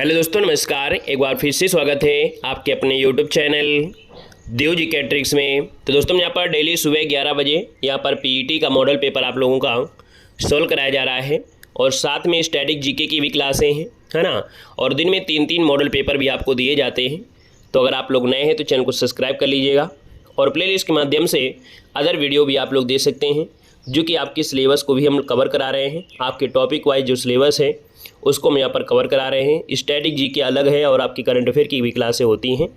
Hello दोस्तों, नमस्कार। एक बार फिर से स्वागत है आपके अपने यूट्यूब चैनल देव जी के ट्रिक्स में। तो दोस्तों, यहाँ पर डेली सुबह 11 बजे यहाँ पर पीईटी का मॉडल पेपर आप लोगों का सोल्व कराया जा रहा है और साथ में स्टैटिक जीके की भी क्लासें हैं, है ना। और दिन में 3-3 मॉडल पेपर भी आपको दिए जाते हैं। तो अगर आप लोग नए हैं तो चैनल को सब्सक्राइब कर लीजिएगा और प्लेलिस्ट के माध्यम से अदर वीडियो भी आप लोग देख सकते हैं, जो कि आपके सिलेबस को भी हम कवर करा रहे हैं। आपके टॉपिक वाइज जो सिलेबस है उसको हम यहाँ पर कवर करा रहे हैं। स्टैटिक जीके अलग है और आपकी करंट अफेयर की भी क्लासें होती हैं,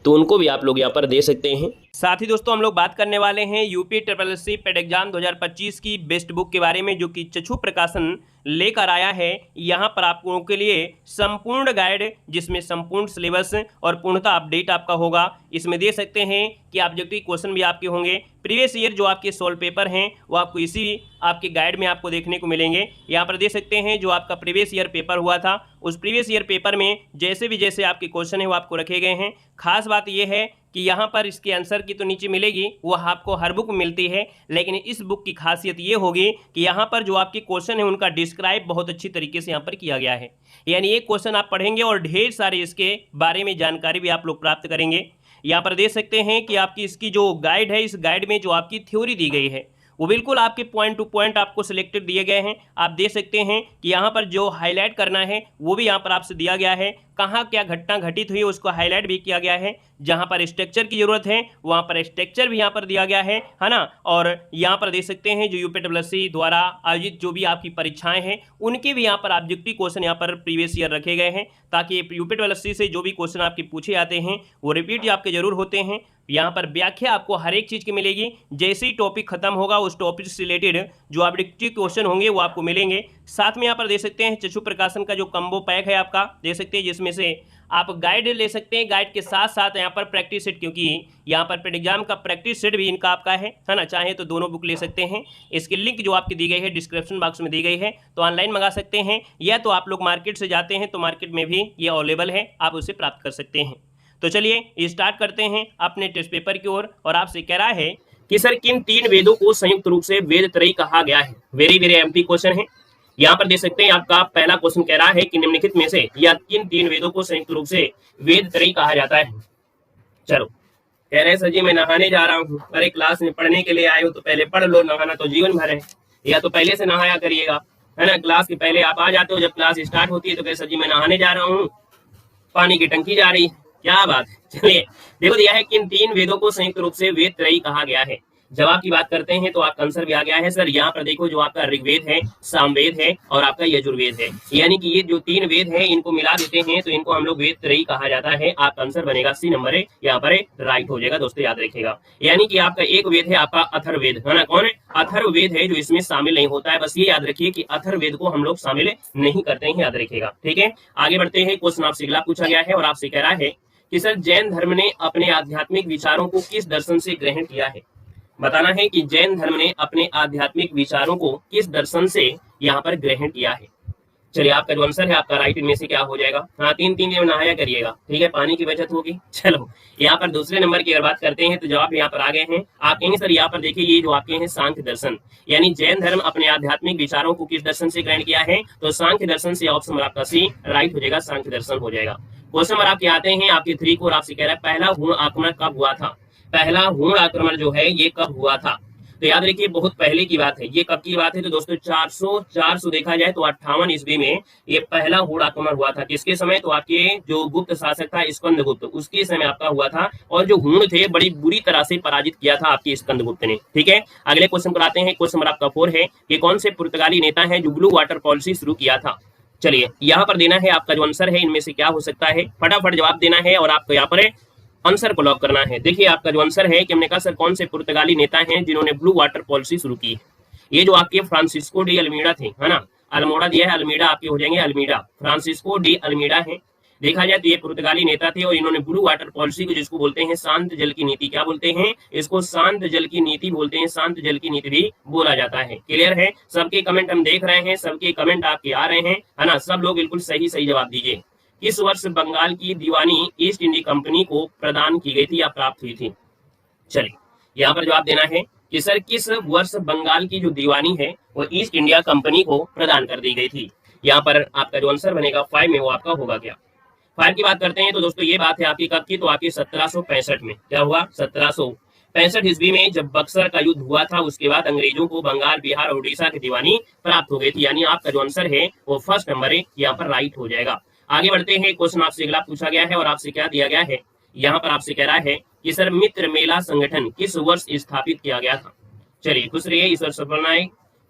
तो उनको भी आप लोग यहाँ पर दे सकते हैं। साथ ही दोस्तों, हम लोग बात करने वाले हैं यूपी SSC पेड एग्जाम 2025 की बेस्ट बुक के बारे में, जो कि चक्षु प्रकाशन लेकर आया है। यहाँ पर आप लोगों के लिए संपूर्ण गाइड, जिसमें संपूर्ण सिलेबस और पूर्णतः अपडेट आपका होगा। इसमें दे सकते हैं कि ऑब्जेक्टिव क्वेश्चन भी आपके होंगे। प्रीवियस ईयर जो आपके सोल्व पेपर हैं वो आपको इसी आपके गाइड में आपको देखने को मिलेंगे। यहाँ पर दे सकते हैं जो आपका प्रीवियस ईयर पेपर हुआ था, उस प्रीवियस ईयर पेपर में जैसे आपके क्वेश्चन है वो आपको रखे गए हैं। खास बात यह है कि यहाँ पर इसके आंसर की तो नीचे मिलेगी, वो आपको हर बुक में मिलती है, लेकिन इस बुक की खासियत ये होगी कि यहाँ पर जो आपके क्वेश्चन है उनका डिस्क्राइब बहुत अच्छी तरीके से यहाँ पर किया गया है। यानी एक क्वेश्चन आप पढ़ेंगे और ढेर सारे इसके बारे में जानकारी भी आप लोग प्राप्त करेंगे। यहाँ पर देख सकते हैं कि आपकी इसकी जो गाइड है, इस गाइड में जो आपकी थ्योरी दी गई है वो बिल्कुल आपके पॉइंट टू पॉइंट आपको सिलेक्टेड दिए गए हैं। आप देख सकते हैं कि यहाँ पर जो हाईलाइट करना है वो भी यहाँ पर आपसे दिया गया है। कहाँ क्या घटना घटित हुई उसको हाईलाइट भी किया गया है। जहाँ पर स्ट्रक्चर की जरूरत है वहाँ पर स्ट्रक्चर भी यहाँ पर दिया गया है ना। और यहाँ पर देख सकते हैं जो यूपी SSC द्वारा आयोजित जो भी आपकी परीक्षाएं हैं उनके भी यहाँ पर ऑब्जेक्टिव क्वेश्चन यहाँ पर प्रीवियस ईयर रखे गए हैं, ताकि यूपी SSC से जो भी क्वेश्चन आपके पूछे जाते हैं वो रिपीट आपके जरूर होते हैं। यहाँ पर व्याख्या आपको हर एक चीज़ की मिलेगी। जैसे ही टॉपिक खत्म होगा उस टॉपिक से रिलेटेड जो ऑब्जेक्टिव क्वेश्चन होंगे वो आपको मिलेंगे। साथ में यहाँ पर देख सकते हैं चक्षु प्रकाशन का जो कम्बो पैक है आपका, देख सकते हैं, जिसमें से आप गाइड ले सकते हैं। गाइड के साथ साथ यहाँ पर प्रैक्टिस सेट, क्योंकि यहाँ पर पेड एग्जाम का प्रैक्टिस सेट भी इनका आपका है ना। चाहे तो दोनों बुक ले सकते हैं। इसकी लिंक जो आपकी दी गई है डिस्क्रिप्शन बॉक्स में दी गई है, तो ऑनलाइन मंगा सकते हैं, या तो आप लोग मार्केट से जाते हैं तो मार्केट में भी ये अवेलेबल है, आप उसे प्राप्त कर सकते हैं। तो चलिए स्टार्ट करते हैं अपने टेस्ट पेपर की ओर। और आपसे कह रहा है कि सर किन 3 वेदों को संयुक्त रूप से वेद त्रयी कहा गया है। वेरी एम्प्टी क्वेश्चन है। यहाँ पर देख सकते हैं आपका पहला क्वेश्चन कह रहा है कि निम्नलिखित में से या किन 3 वेदों को संयुक्त रूप से वेद त्रयी कहा जाता है। चलो, कह रहे सर जी मैं नहाने जा रहा हूँ। अरे क्लास में पढ़ने के लिए आए हो तो पहले पढ़ लो, नहाना तो जीवन भर है, या तो पहले से नहाया करिएगा, है ना। क्लास के पहले आप आ जाते हो, जब क्लास स्टार्ट होती है तो कह सर जी मैं नहाने जा रहा हूँ, पानी की टंकी जा रही है, क्या बात है। चलिए देखो, दिया है किन 3 वेदों को संयुक्त रूप से वेद त्रयी कहा गया है। जवाब की बात करते हैं तो आपका आंसर भी आ गया है सर। यहाँ पर देखो जो आपका ऋग्वेद है, सामवेद है और आपका यजुर्वेद है, यानी कि ये जो 3 वेद हैं इनको मिला देते हैं तो इनको हम लोग वेद त्रयी कहा जाता है। आपका आंसर बनेगा सी नंबर है, यहाँ पर राइट हो जाएगा दोस्तों, याद रखिएगा। यानी कि आपका एक वेद है आपका अथर्ववेद, है ना। कौन है? अथर्ववेद है, जो इसमें शामिल नहीं होता है। बस ये याद रखिए कि अथर्ववेद को हम लोग शामिल नहीं करते हैं, याद रखिएगा। ठीक है, आगे बढ़ते हैं। क्वेश्चन आपसे अगला पूछा गया है और आपसे कह रहा है कि सर जैन धर्म ने अपने आध्यात्मिक विचारों को किस दर्शन से ग्रहण किया है। बताना है कि जैन धर्म ने अपने आध्यात्मिक विचारों को किस दर्शन से यहाँ पर ग्रहण किया है। चलिए, आपका जो आंसर है आपका राइट इनमें से क्या हो जाएगा। हाँ, 3-3 में नहाया करिएगा, ठीक है, पानी की बचत होगी। चलो, यहाँ पर दूसरे नंबर की अगर बात करते हैं तो जवाब यहाँ पर आ गए हैं। आप कहेंगे सर यहाँ पर देखिए ये जो आपके हैं सांख्य दर्शन, यानी जैन धर्म अपने आध्यात्मिक विचारों को किस दर्शन से ग्रहण किया है, तो सांख्य दर्शन से ऑप्शन नंबर आपका सी राइट हो जाएगा, सांख्य दर्शन हो जाएगा। क्वेश्चन नंबर आपके आते हैं आपके 3 को, और आपसे कह रहा है पहला हुण आक्रमण कब हुआ था। पहला हुण आक्रमण जो है ये कब हुआ था, तो याद रखिए बहुत पहले की बात है। ये कब की बात है तो दोस्तों 400 देखा जाए तो 58 ईस्वी में ये पहला हुण आक्रमण हुआ था। किसके समय? तो आपके जो गुप्त शासक था स्कंदगुप्त, उसके समय आपका हुआ था। और जो हुण थे बड़ी बुरी तरह से पराजित किया था आपके स्कंदगुप्त ने। ठीक है, अगले क्वेश्चन पर आते हैं। क्वेश्चन नंबर आपका 4 है कि कौन से पुर्तगाली नेता है जो ब्लू वाटर पॉलिसी शुरू किया था। चलिए, यहाँ पर देना है आपका जो आंसर है इनमें से क्या हो सकता है, फटाफट जवाब देना है और आपको यहाँ पर आंसर को लॉक करना है। देखिए आपका जो आंसर है कि हमने कहा सर कौन से पुर्तगाली नेता हैं जिन्होंने ब्लू वाटर पॉलिसी शुरू की है। ये जो आपके फ्रांसिस्को डी अल्मीडा थे, है ना। अल्मोड़ा दिया है, अल्मीडा आपके हो जाएंगे अल्मीडा, फ्रांसिस्को डी अल्मीडा है। देखा जाए तो ये पुर्तगाली नेता थे और इन्होंने ब्लू वाटर पॉलिसी को, जिसको बोलते हैं शांत जल की नीति, क्या बोलते हैं इसको, शांत जल की नीति बोलते हैं, शांत जल की नीति भी बोला जाता है। क्लियर है? सबके कमेंट हम देख रहे हैं, सबके कमेंट आपके आ रहे हैं, है ना। सब लोग बिल्कुल सही जवाब दीजिए। किस वर्ष बंगाल की दीवानी ईस्ट इंडिया कंपनी को प्रदान की गई थी या प्राप्त हुई थी। चलिए, यहाँ पर जवाब देना है कि सर किस वर्ष बंगाल की जो दीवानी है वो ईस्ट इंडिया कंपनी को प्रदान कर दी गई थी। यहाँ पर आपका जो आंसर बनेगा 5 में वो आपका होगा क्या। 5 की बात करते हैं तो दोस्तों ये बात है आपकी कब की, तो आपकी 1765 में। क्या हुआ? 1765 ईस्वी में जब बक्सर का युद्ध हुआ था, उसके बाद अंग्रेजों को बंगाल, बिहार और उड़ीसा की दीवानी प्राप्त हो गई थी। यानी आपका जो आंसर है वो फर्स्ट नंबर है, यहाँ पर राइट हो जाएगा। आगे बढ़ते हैं, क्वेश्चन आपसे अगला पूछा गया है और आपसे क्या दिया गया है, यहाँ पर आपसे कह रहा है कि सर मित्र मेला संगठन किस वर्ष स्थापित किया गया था। चलिए खुश रहिए, ईश्वर सफल नायक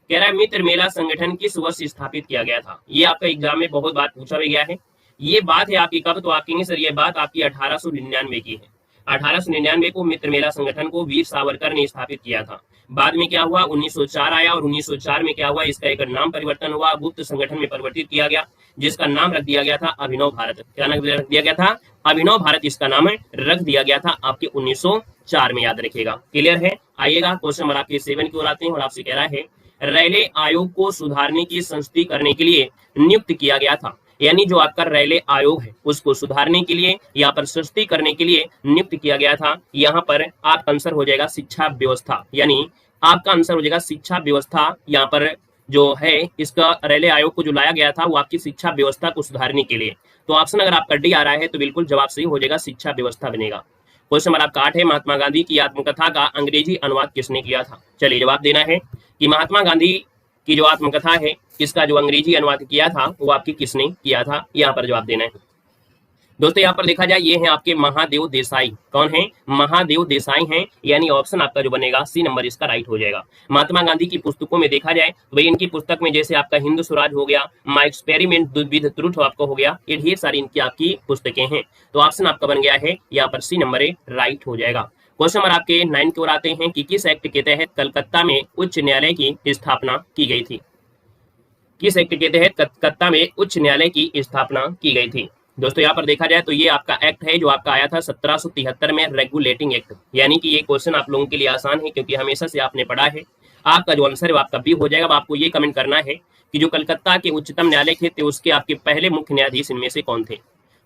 कह रहा है मित्र मेला संगठन किस वर्ष स्थापित किया गया था। ये आपका एग्जाम में बहुत बार पूछा भी गया है। ये बात है आपकी कब, तो आप कहेंगे सर ये बात आपकी 1899 की है। 1899 को मित्र मेला संगठन को वीर सावरकर ने स्थापित किया था। बाद में क्या हुआ, 1904 आया और 1904 में क्या हुआ, इसका एक नाम परिवर्तन हुआ, गुप्त संगठन में परिवर्तित किया गया, जिसका नाम रख दिया गया था अभिनव भारत। क्या नाम रख दिया गया था? अभिनव भारत इसका नाम रख दिया गया था आपके 1904 में, याद रखिएगा। क्लियर है? आइएगा क्वेश्चन नंबर आपके 7 की ओर आते हैं और आपसे कह रहा है रैले आयोग को सुधारने की संस्तुति करने के लिए नियुक्त किया गया था। यानी जो आपका रैले आयोग है उसको सुधारने के लिए, यहाँ पर सस्ती करने के लिए नियुक्त किया गया था। यहाँ पर आपका आंसर हो जाएगा शिक्षा व्यवस्था, यानी आपका आंसर हो जाएगा शिक्षा व्यवस्था। यहाँ पर जो है इसका रैले आयोग को जो लाया गया था वो आपकी शिक्षा व्यवस्था को सुधारने के लिए। तो ऑप्शन अगर आपका डी आ रहा है तो बिल्कुल जवाब सही हो जाएगा, शिक्षा व्यवस्था बनेगा। क्वेश्चन नंबर आपका 8 है, महात्मा गांधी की आत्मकथा का अंग्रेजी अनुवाद किसने किया था। चलिए जवाब देना है कि महात्मा गांधी की जो आत्मकथा है इसका जो अंग्रेजी अनुवाद किया था वो आपकी किसने किया था, यहाँ पर जवाब देना है। दोस्तों यहाँ पर देखा जाए ये है आपके महादेव देसाई। कौन है? महादेव देसाई हैं, यानी ऑप्शन आपका जो बनेगा सी नंबर इसका राइट हो जाएगा। महात्मा गांधी की पुस्तकों में देखा जाए तो भाई इनकी पुस्तक में जैसे आपका हिंद स्वराज हो गया, माय एक्सपेरिमेंट विद ट्रुथ आपका हो गया, ये ढेर सारी इनकी आपकी पुस्तकें हैं। तो ऑप्शन आपका बन गया है यहाँ पर सी नंबर राइट हो जाएगा। क्वेश्चन नंबर आपके 9 की ओर आते हैं कि किस एक्ट के तहत कलकत्ता में उच्च न्यायालय की स्थापना की गई थी। किस एक्ट के तहत कलकत्ता में उच्च न्यायालय की स्थापना की गई थी। दोस्तों यहाँ पर देखा जाए तो ये आपका एक्ट है जो आपका आया था 1773 में, रेगुलेटिंग एक्ट। यानी कि ये क्वेश्चन आप लोगों के लिए आसान है क्योंकि हमेशा से आपने पढ़ा है। आपका जो आंसर है वो आपका बी हो जाएगा। अब आपको ये कमेंट करना है कि जो कलकत्ता के उच्चतम न्यायालय थे उसके आपके पहले मुख्य न्यायाधीश इनमें से कौन थे।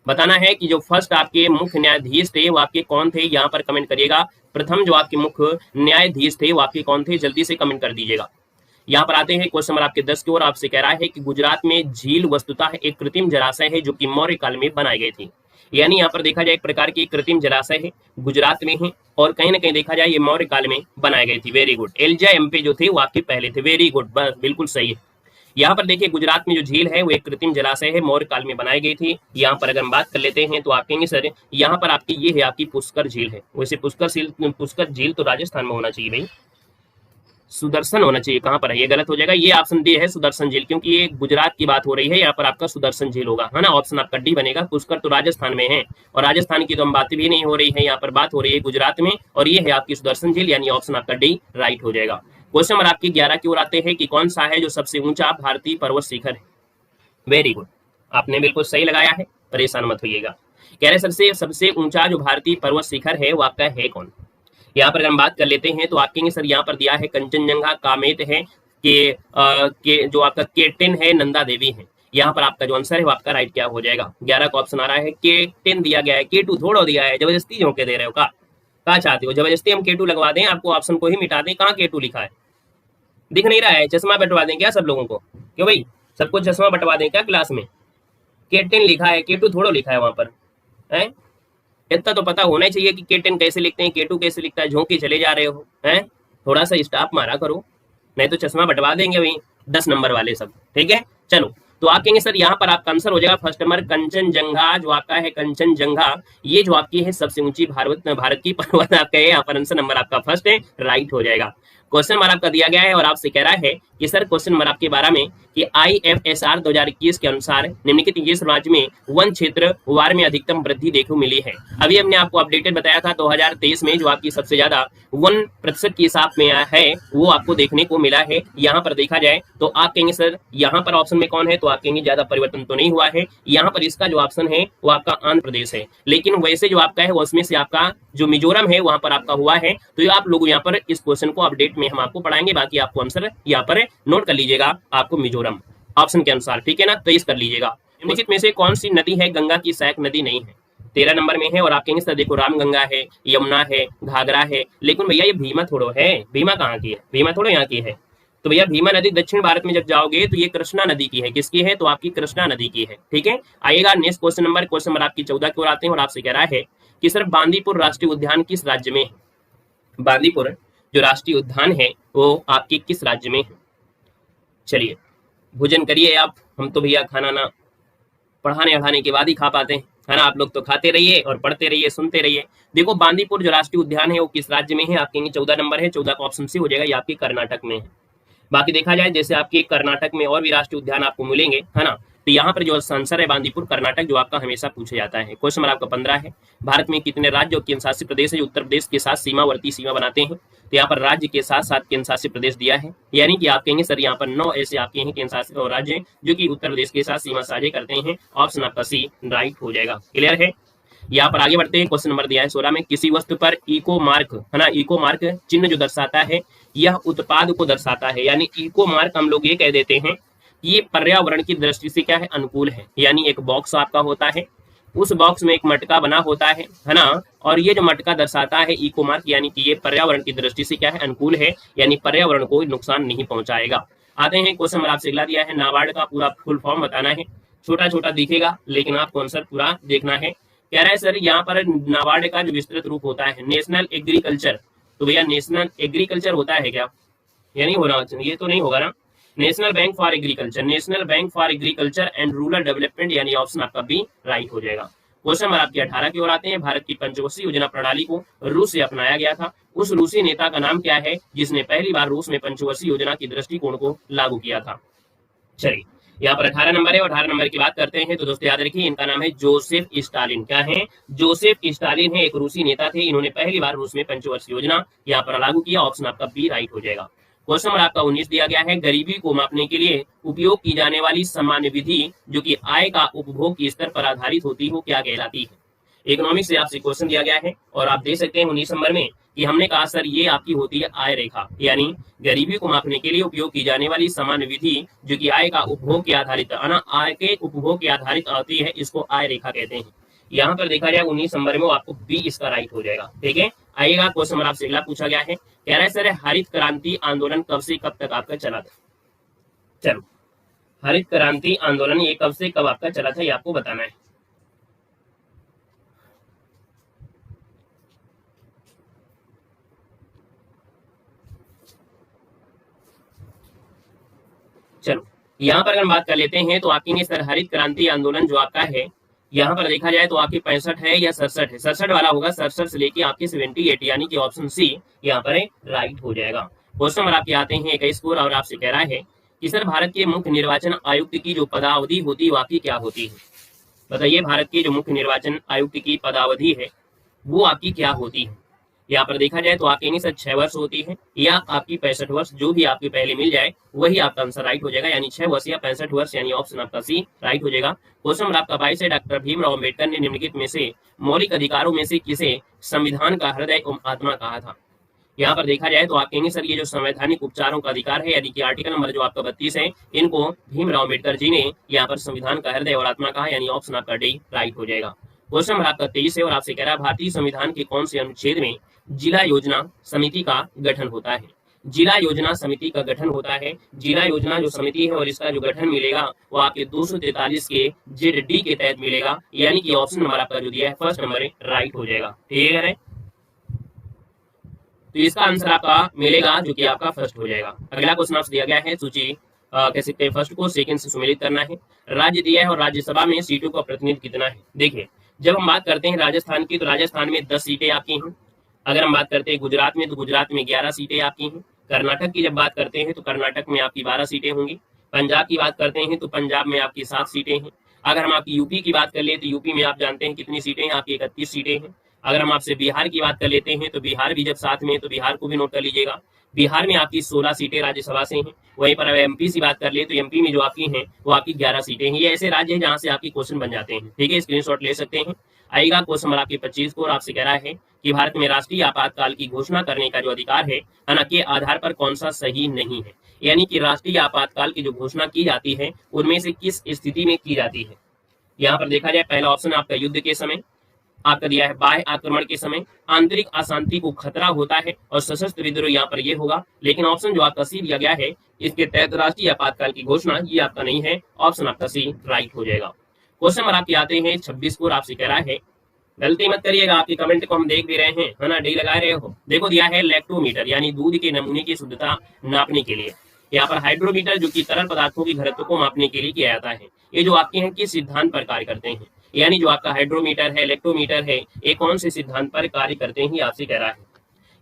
बताना है कि जो फर्स्ट आपके मुख्य न्यायाधीश थे वो आपके कौन थे, यहाँ पर कमेंट करिएगा। प्रथम जो आपके मुख्य न्यायाधीश थे वो आपके कौन थे, जल्दी से कमेंट कर दीजिएगा। यहाँ पर आते हैं क्वेश्चन नंबर आपके 10 की ओर। आपसे कह रहा है कि गुजरात में झील वस्तुतः एक कृत्रिम जलाशय है जो कि मौर्य काल में बनाई गई थी। यानी यहाँ पर देखा जाए एक प्रकार की कृत्रिम जलाशय है, गुजरात में है और कहीं ना कहीं देखा जाए ये मौर्य काल में बनाई गई थी। Very good. एल्जा एमपी जो थे वो आपके पहले थे। वेरी गुड, बिल्कुल सही है। यहाँ पर देखिए गुजरात में जो झील है वो एक कृत्रिम जलाशय है, मौर्य काल में बनाई गई थी। यहाँ पर अगर हम बात कर लेते हैं तो आप कहेंगे सर यहाँ पर आपकी ये है आपकी पुष्कर झील है। वैसे पुष्कर झील तो राजस्थान में होना चाहिए भाई, सुदर्शन होना चाहिए। कहां पर है? ये गलत हो जाएगा। ये ऑप्शन डी है सुदर्शन झील, क्योंकि ये गुजरात की बात हो रही है, यहाँ पर आपका सुदर्शन झील होगा, है ना। ऑप्शन आपका डी बनेगा। पुष्कर तो राजस्थान में है और राजस्थान की तो हम बात भी नहीं हो रही है, यहाँ पर बात हो रही है गुजरात में और ये है आपकी सुदर्शन झील, यानी ऑप्शन आपका डी राइट हो जाएगा। क्वेश्चन नंबर आपकी 11 की ओर आते हैं कि कौन सा है जो सबसे ऊंचा भारतीय पर्वत शिखर है। वेरी गुड, आपने बिल्कुल सही लगाया है, परेशान मत होइएगा। कह रहे सबसे ऊंचा जो भारतीय पर्वत शिखर है वो आपका है कौन। यहाँ पर अगर हम बात कर लेते हैं तो आप कहेंगे सर यहाँ पर दिया है कंचनजंगा, कामेत है के जो आपका के10 है, नंदा देवी है। यहाँ पर आपका जो आंसर है वो आपका राइट क्या हो जाएगा। 11 का ऑप्शन आ रहा है, के10 दिया गया है, के2 थोड़ा दिया है, जबरदस्ती झोंके दे रहे हो क्या चाहते हो? जबरदस्ती हम के2 लगवा दें, आपको ऑप्शन को ही मिटा दें। कहाँ के2 लिखा है? दिख नहीं रहा है? चश्मा बंटवा दें क्या सब लोगों को? क्यों भाई सबको चश्मा बंटवा दें क्या क्लास में? के10 लिखा है, के2 थोड़ा लिखा है वहां पर है। इतना तो पता होना ही चाहिए कि के10 कैसे लिखते हैं, के2 कैसे लिखता है। झोंके चले जा रहे हो हैं, थोड़ा सा स्टाफ मारा करो, नहीं तो चश्मा बंटवा देंगे वही 10 नंबर वाले सब। ठीक है, चलो तो आप कहेंगे सर यहाँ पर आपका आंसर हो जाएगा फर्स्ट नंबर कंचनजंगा। जो आपका है कंचनजंगा, ये जो आपकी है सबसे ऊंची भारत की पर्वत आपका है। यहाँ पर आंसर नंबर आपका फर्स्ट है, राइट हो जाएगा। क्वेश्चन नंबर आपका दिया गया है और आपसे कह रहा है कि सर क्वेश्चन नंबर आपके 12 में कि IFSR 2021 के अनुसार निम्नलिखित किस राज्य में वन क्षेत्र वार में अधिकतम वृद्धि देखने मिली है। अभी हमने आपको अपडेटेड बताया था 2023 में जो आपकी सबसे ज्यादा 1% के हिसाब में है वो आपको देखने को मिला है। यहाँ पर देखा जाए तो आप कहेंगे सर यहाँ पर ऑप्शन में कौन है, तो आप कहेंगे ज्यादा परिवर्तन तो नहीं हुआ है। यहाँ पर इसका जो ऑप्शन है वो आपका आंध्र प्रदेश है, लेकिन वैसे जो आपका है उसमें से आपका जो मिजोरम है वहां पर आपका हुआ है। तो आप लोग यहाँ पर इस क्वेश्चन को अपडेट में हम आपको पढ़ाएंगे, बाकी आपको आंसर यहाँ पर नोट कर लीजिएगा, आपको मिजोरम ऑप्शन के अनुसार। ठीक है ना, तो इस कर लीजिएगा। निम्नलिखित में से कौन सी नदी है गंगा की सहायक नदी नहीं है? 13 नंबर में है और आप कहेंगे सर देखो रामगंगा है, यमुना है, घाघरा है, लेकिन भैया ये भीमा थोड़ो है। भीमा कहाँ की है? भीमा थोड़ो यहाँ की है। तो भैया भीमा नदी दक्षिण भारत में जब जाओगे तो ये कृष्णा नदी की है, किसकी है, तो आपकी कृष्णा नदी की है। ठीक है, आइएगा नेक्स्ट क्वेश्चन नंबर आपकी 14 की ओर आते हैं और आपसे कह रहा है कि सर बांदीपुर राष्ट्रीय उद्यान किस राज्य में है। बांदीपुर जो राष्ट्रीय उद्यान है वो आपके किस राज्य में है। चलिए भोजन करिए आप, हम तो भैया खाना ना पढ़ाने अढ़ाने के बाद ही खा पाते हैं, है ना। आप लोग तो खाते रहिए और पढ़ते रहिए, सुनते रहिए। देखो बांदीपुर जो राष्ट्रीय उद्यान है वो किस राज्य में है, आप कहेंगे 14 नंबर है, 14 का ऑप्शन सी हो जाएगा, ये आपके कर्नाटक में है। बाकी देखा जाए जैसे आपके कर्नाटक में और भी राष्ट्रीय उद्यान आपको मिलेंगे, है ना। तो यहाँ पर जो आंसर है बांदीपुर कर्नाटक, जो आपका हमेशा पूछा जाता है। क्वेश्चन नंबर आपका 15 है, भारत में कितने राज्य और केंद्र शासित प्रदेश है जो उत्तर प्रदेश के साथ सीमावर्ती सीमा बनाते हैं। तो यहाँ पर राज्य के साथ साथ केंद्र शासित प्रदेश दिया है, यानी कि आप कहेंगे सर यहाँ पर 9 ऐसे आपके हैं केंद्र शासित और राज्य जो कि उत्तर प्रदेश के साथ सीमा साझे करते हैं। ऑप्शन आपका सी राइट हो जाएगा। क्लियर है। यहाँ पर आगे बढ़ते हैं, क्वेश्चन नंबर दिया है 16 में, किसी वस्तु पर इको मार्क, है ना, इको मार्क चिन्ह जो दर्शाता है यह उत्पाद को दर्शाता है। यानी इको मार्क हम लोग ये कह देते हैं ये पर्यावरण की दृष्टि से क्या है, अनुकूल है। यानी एक बॉक्स आपका होता है, उस बॉक्स में एक मटका बना होता है ना, और ये जो मटका दर्शाता है इको मार्क, यानी कि ये पर्यावरण की दृष्टि से क्या है, अनुकूल है, यानी पर्यावरण को नुकसान नहीं पहुंचाएगा। आते हैं क्वेश्चन नंबर आपसे अगला दिया है, नाबार्ड का पूरा फुल फॉर्म बताना है। छोटा छोटा दिखेगा लेकिन आपको आंसर पूरा देखना है। कह रहा है सर यहाँ पर नाबार्ड का जो विस्तृत रूप होता है नेशनल एग्रीकल्चर, तो भैया नेशनल एग्रीकल्चर होता है क्या, ये नहीं हो रहा, ये तो नहीं होगा ना। National bank for agriculture, national bank for agriculture and rural development, यानी ऑप्शन आपका बी राइट हो जाएगा। क्वेश्चन नंबर आपके 18 की ओर आते हैं, भारत की पंचवर्षीय योजना प्रणाली को रूस से अपनाया गया था, उस रूसी नेता का नाम क्या है जिसने पहली बार रूस में पंचवर्षीय योजना की दृष्टिकोण को लागू किया था। चलिए यहाँ पर 18 नंबर है और 18 नंबर की बात करते हैं तो दोस्तों याद रखिए इनका नाम है जोसेफ स्टालिन। क्या है, जोसेफ स्टालिन है, एक रूसी नेता थे, इन्होंने पहली बार रूस में पंचवर्षीय योजना यहाँ पर लागू किया। ऑप्शन आपका बी राइट हो जाएगा। क्वेश्चन नंबर आपका 19 दिया गया है, गरीबी को मापने के लिए उपयोग की जाने वाली सामान्य विधि जो कि आय का उपभोग के स्तर पर आधारित होती हो क्या कहलाती है। इकोनॉमिक्स से आपसे क्वेश्चन दिया गया है और आप देख सकते हैं 19 नंबर में कि हमने कहा सर ये आपकी होती है आय रेखा, यानी गरीबी को मापने के लिए उपयोग की जाने वाली सामान्य विधि जो कि आय का उपभोग के आधारित, आय के उपभोग के आधारित आती है, इसको आय रेखा कहते हैं। यहाँ पर देखा जाए 19 नंबर में आपको बी इसका राइट हो जाएगा। ठीक है, आइएगा क्वेश्चन नंबर आपसे अगला पूछा गया है, कह रहा है सर हरित क्रांति आंदोलन कब से कब तक आपका चला था। चलो हरित क्रांति आंदोलन ये कब से कब आपका चला था ये आपको बताना है। चलो यहाँ पर अगर बात कर लेते हैं तो आपकी सर हरित क्रांति आंदोलन जो आपका है यहाँ पर देखा जाए तो आपकी 65 है या 67 है, 67 वाला होगा, 67 से लेके आपकी 78, यानी कि ऑप्शन सी यहाँ पर राइट हो जाएगा। क्वेश्चन नंबर आपके आते हैं 21 को और आपसे कह रहा है कि सर भारत के मुख्य निर्वाचन आयुक्त की जो पदावधि होती है वाकई क्या होती है। बताइए भारत के जो मुख्य निर्वाचन आयुक्त की पदावधि है वो आपकी क्या होती है। यहाँ पर देखा जाए तो आपकी सर 6 वर्ष होती है या आपकी 65 वर्ष, जो भी आपके पहले मिल जाए वही आपका आंसर राइट हो जाएगा, यानी 6 वर्ष या 65 वर्ष, यानी ऑप्शन आपका सी राइट हो जाएगा। क्वेश्चन नंबर आपका 22 है, डॉक्टर भीमराव अम्बेडकर ने निम्नलिखित में से मौलिक अधिकारों में से किसे संविधान का हृदय एवं आत्मा कहा था। यहाँ पर देखा जाए तो आप कहेंगे सर ये जो संवैधानिक उपचारों का अधिकार है, यानी कि आर्टिकल नंबर जो आपका 32 है, इनको भीमराव अम्बेडकर जी ने यहाँ पर संविधान का हृदय और आत्मा कहा, यानी ऑप्शन आपका डी राइट हो जाएगा। क्वेश्चन नंबर आपका 23 है और आपसे कह रहा है भारतीय संविधान के कौन से अनुच्छेद में जिला योजना समिति का गठन होता है। जिला योजना समिति का गठन होता है, जिला योजना जो समिति है और इसका जो गठन मिलेगा वो आपके 243 के जेड के तहत मिलेगा, यानी कि ऑप्शन नंबर आपका जो दिया है फर्स्ट नंबर राइट हो जाएगा। ठीक है, तो इसका आंसर आपका मिलेगा जो कि आपका फर्स्ट हो जाएगा। अगला क्वेश्चन आपसे दिया गया है, सूची कह सकते हैं फर्स्ट को सेकंड से सुमेलित करना है। राज्य दिया है और राज्यसभा में सीटों का प्रतिनिधित्व कितना है। देखिए जब हम बात करते हैं राजस्थान की तो राजस्थान में 10 सीटें आपकी हैं। अगर हम बात करते हैं गुजरात में तो गुजरात में 11 सीटें आपकी हैं। कर्नाटक की जब बात करते हैं तो कर्नाटक में आपकी 12 सीटें होंगी। पंजाब की बात करते हैं तो पंजाब में आपकी 7 सीटें हैं। अगर हम आपकी यूपी की बात कर ले तो यूपी में आप जानते हैं कितनी सीटें हैं, आपकी 31 सीटें हैं। अगर हम आपसे बिहार की बात कर लेते हैं तो बिहार भी जब साथ में, तो बिहार को भी नोट कर लीजिएगा, बिहार में आपकी 16 सीटें राज्यसभा से हैं। वहीं पर एमपी की बात कर ले तो एमपी में जो आपकी हैं वो आपकी 11 सीटें हैं। ये ऐसे राज्य हैं जहां से आपकी क्वेश्चन बन जाते हैं। ठीक है, स्क्रीनशॉट ले सकते हैं। आएगा क्वेश्चन नंबर आपके 25 को और आपसे कह रहा है कि भारत में राष्ट्रीय आपातकाल की घोषणा करने का जो अधिकार है ना, के आधार पर कौन सा सही नहीं है। यानी कि राष्ट्रीय आपातकाल की जो घोषणा की जाती है उनमें से किस स्थिति में की जाती है। यहाँ पर देखा जाए पहला ऑप्शन आपका युद्ध के समय, आपका दिया है बाह्य आक्रमण के समय आंतरिक अशांति को खतरा होता है और सशस्त्र विद्रोह यहाँ पर ये होगा। लेकिन ऑप्शन जो आपका सी दिया गया है इसके तहत राष्ट्रीय आपातकाल की घोषणा, ये आपका नहीं है। ऑप्शन आपका सी राइट हो जाएगा। क्वेश्चन नंबर आपके आते हैं 26 को, आपसे कह रहा है, गलती मत करिएगा, आपके कमेंट को हम देख भी रहे हैं, है ना, डी लगा रहे हो। देखो दिया है लैक्टोमीटर यानी दूध के नमूने की शुद्धता नापने के लिए। यहाँ पर हाइड्रोमीटर जो कि तरल पदार्थों की घनत्व को मापने के लिए किया जाता है। ये जो आपके हैं किस सिद्धांत पर कार्य करते हैं, यानी जो आपका हाइड्रोमीटर है, इलेक्ट्रोमीटर है, ये कौन से सिद्धांत पर कार्य करते हैं, आपसे कह रहा है।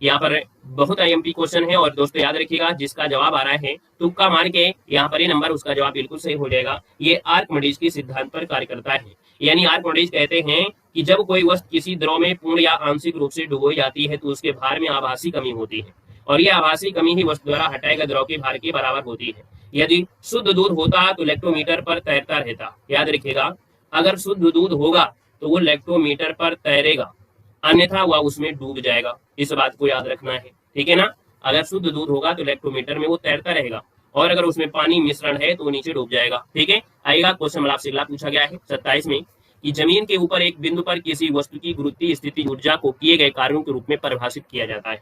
यहाँ पर बहुत आईएमपी क्वेश्चन है और दोस्तों याद रखिएगा जिसका जवाब आ रहा है तुक्का मार के यहाँ पर ये नंबर, उसका जवाब बिल्कुल सही हो जाएगा। ये आर्किमिडीज के सिद्धांत पर कार्य करता है। यानी आर्किमिडीज कहते हैं कि जब कोई वस्तु किसी द्रव में पूर्ण या आंशिक रूप से डुबोई जाती है तो उसके भार में आभासी कमी होती है और यह आभासी कमी ही वस्तु द्वारा हटाए गए द्रव के भार के बराबर होती है। यदि शुद्ध दूध होता तो लैक्टोमीटर पर तैरता रहता। याद रखिएगा, अगर शुद्ध दूध होगा तो वो लैक्टोमीटर पर तैरेगा, अन्यथा वह उसमें डूब जाएगा। इस बात को याद रखना है, ठीक है ना। अगर शुद्ध दूध होगा तो लैक्टोमीटर में वो तैरता रहेगा और अगर उसमें पानी मिश्रण है तो वो नीचे डूब जाएगा। ठीक है, आएगा क्वेश्चन नंबर आपसे अगला पूछा गया है 27 में कि जमीन के ऊपर एक बिंदु पर किसी वस्तु की गुरुत्वीय स्थिति ऊर्जा को किए गए कार्यों के रूप में परिभाषित किया जाता है।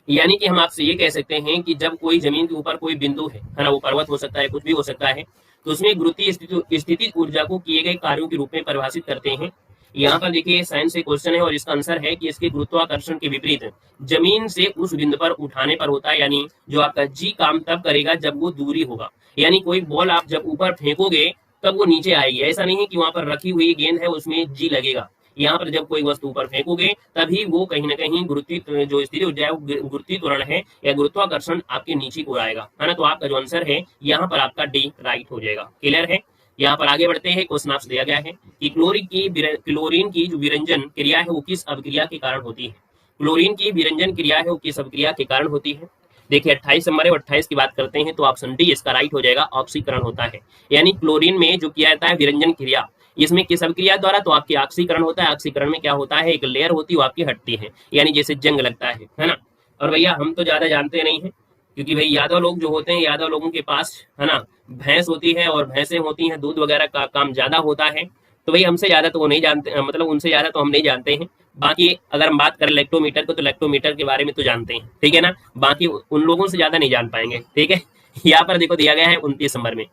यानी कि हम आपसे ये कह सकते हैं कि जब कोई जमीन के ऊपर कोई बिंदु है ना, वो पर्वत हो सकता है, कुछ भी हो सकता है, तो उसमें गुरुत्वीय स्थिति ऊर्जा को किए गए कार्यों के रूप में परिभाषित करते हैं। यहाँ पर देखिए साइंस से क्वेश्चन है और इसका आंसर है कि इसके गुरुत्वाकर्षण के विपरीत जमीन से उस बिंदु पर उठाने पर होता है। यानी जो आपका जी काम तब करेगा जब वो दूरी होगा। यानी कोई बॉल आप जब ऊपर फेंकोगे तब वो नीचे आएगी। ऐसा नहीं है कि वहां पर रखी हुई गेंद है उसमें जी लगेगा। यहाँ पर जब कोई वस्तु ऊपर फेंकोगे तभी वो कहीं ना कहीं गुरुत्व जो स्थिति ऊर्जा है, गुरुत्वीय त्वरण है या गुरुत्वाकर्षण आपके नीचे को आएगा, है ना। तो आपका जो आंसर है यहाँ पर आपका डी राइट हो जाएगा। क्लियर है। यहाँ पर आगे बढ़ते हैं। क्वेश्चन आपसे दिया गया है कि क्लोरीन की जो विरंजन क्रिया है वो किस अभिक्रिया के कारण होती है। क्लोरीन की विरंजन क्रिया है वो किस अभिक्रिया के कारण होती है। देखिए 28 नंबर है, 28 की बात करते हैं तो ऑप्शन डी इसका राइट हो जाएगा, ऑक्सीकरण होता है। यानी क्लोरीन में जो किया जाता है विरंजन क्रिया, इसमें किस अभिक्रिया द्वारा, तो आपकी ऑक्सीकरण होता है। ऑक्सीकरण में क्या होता है, एक लेयर होती है वो आपकी हटती है, यानी जैसे जंग लगता है ना। और भैया हम तो ज्यादा जानते नहीं है क्योंकि भाई यादव लोग जो होते हैं, यादव लोगों के पास है ना भैंस होती है और भैंसें होती हैं, दूध वगैरह का काम ज्यादा होता है। तो भाई हमसे ज्यादा तो वो नहीं जानते, मतलब उनसे ज्यादा तो हम नहीं जानते हैं। बाकी अगर हम बात करें लैक्टोमीटर को तो लैक्टोमीटर के बारे में तो जानते हैं, ठीक है ना। बाकी उन लोगों से ज्यादा नहीं जान पाएंगे, ठीक है। यहाँ पर देखो दिया गया है 29 नंबर में,